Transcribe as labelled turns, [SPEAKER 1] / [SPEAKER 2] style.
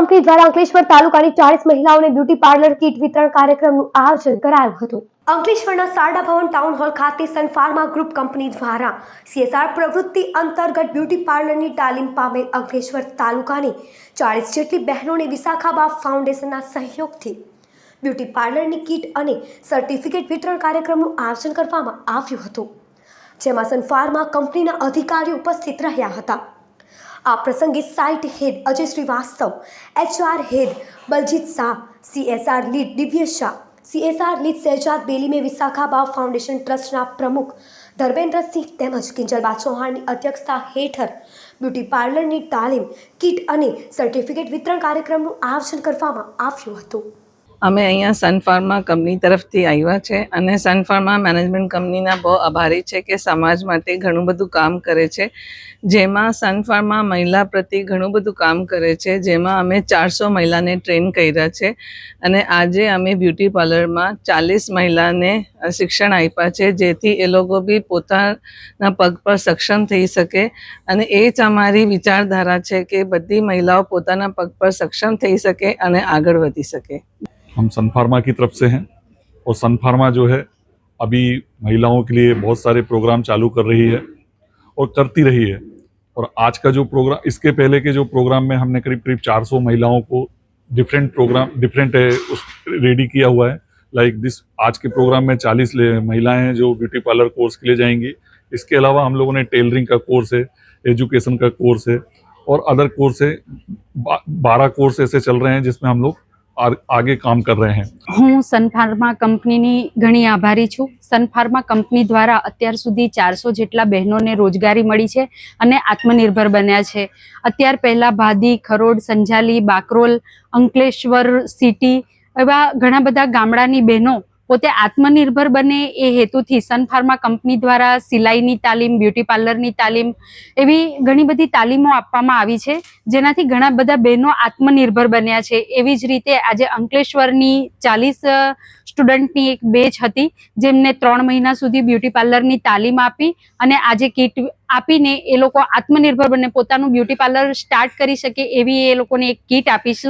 [SPEAKER 1] Company દ્વારા અંકલેશ્વર તાલુકાની 40 મહિલાઓને બ્યુટી પાર્લર કીટ વિતરણ કાર્યક્રમનું આયોજન કરાયું હતું। અંકલેશ્વરના શારદા ભવન ટાઉન હોલ ખાતે સન ફાર્મા ગ્રુપ કંપની દ્વારા CSR પ્રવૃત્તિ અંતર્ગત બ્યુટી પાર્લરની તાલીમ પામેલ અંકલેશ્વર તાલુકાની 40 જેટલી બહેનોને વિશાખાબા ફાઉન્ડેશનના સહયોગથી બ્યુટી પાર્લરની કીટ અને સર્ટિફિકેટ વિતરણ કાર્યક્રમનું આયોજન કરવામાં આવ્યું હતું, જેમાં સન ફાર્મા કંપનીના અધિકારીઓ ઉપસ્થિત રહ્યા હતા। આ પ્રસંગે site head Ajay Shrivastava, HR head Baljit Shah, CSR lead Divya Shah, CSR lead Shehzad બેલીમે વિશાખાબા ફાઉન્ડેશન ટ્રસ્ટના પ્રમુખ ધર્મેન્દ્રસિંહ તેમજ કિંજલબા ચૌહાણની અધ્યક્ષતા હેઠળ બ્યુટી પાર્લરની તાલીમ, કીટ અને સર્ટિફિકેટ વિતરણ કાર્યક્રમનું આયોજન કરવામાં આવ્યું હતું।
[SPEAKER 2] અમે અહીંયા સન ફાર્મા કંપની તરફથી આવ્યા છે અને સન ફાર્મા મેનેજમેન્ટ કંપનીના બહુ આભારી છે કે સમાજ માટે ઘણું બધું કામ કરે છે, જેમાં સન ફાર્મા મહિલા પ્રત્યે ઘણું બધું કામ કરે છે, જેમાં અમે 400 મહિલાને ટ્રેન કર્યા છે અને આજે અમે બ્યુટી પાર્લરમાં 40 મહિલાને શિક્ષણ આપ્યા છે, જેથી એ લોકો બી પોતાના પગ પર સક્ષમ થઈ શકે અને એ જ અમારી વિચારધારા છે કે બધી મહિલાઓ પોતાના પગ પર સક્ષમ થઈ શકે અને આગળ વધી શકે।
[SPEAKER 3] हम सन फार्मा की तरफ से हैं और सन फार्मा जो है अभी महिलाओं के लिए बहुत सारे प्रोग्राम चालू कर रही है और करती रही है। और आज का जो प्रोग्राम, इसके पहले के जो प्रोग्राम में हमने करीब 400 महिलाओं को डिफरेंट रेडी किया हुआ है। लाइक दिस आज के प्रोग्राम में 40 महिलाएं हैं जो ब्यूटी पार्लर कोर्स के लिए जाएंगी। इसके अलावा हम लोगों ने टेलरिंग का कोर्स है, एजुकेशन का कोर्स है और अदर कोर्स है। 12 कोर्स ऐसे चल रहे हैं जिसमें हम लोग आगे काम कर रहे हैं।
[SPEAKER 4] હું સન ફાર્મા કંપનીની ઘણી આભારી છું। સન ફાર્મા કંપની દ્વારા અત્યાર સુધી 400 જેટલા બહેનોને રોજગારી મળી છે અને આત્મનિર્ભર બન્યા છે। અત્યાર પહેલાં ભાદી, ખરોડ, સંજાલી, બાકરોલ, અંકલેશ્વર સિટી એવા ઘણા બધા ગામડાની બહેનો પોતે આત્મનિર્ભર બને એ હેતુથી સન ફાર્મા કંપની દ્વારા સિલાઈની તાલીમ, બ્યુટી પાર્લરની તાલીમ એવી ઘણી બધી તાલીમો આપવામાં આવી છે, જેનાથી ઘણા બધા બહેનો આત્મનિર્ભર બન્યા છે। એવી જ રીતે આજે અંકલેશ્વરની 40 સ્ટુડન્ટની એક બેચ હતી, જેમને 3 મહિના સુધી બ્યુટી પાર્લરની તાલીમ આપી અને આજે કીટ આપીને એ લોકો આત્મનિર્ભર બને પોતાનું બ્યુટી પાર્લર સ્ટાર્ટ કરી શકે એવી એ લોકોને એક કીટ આપીશું।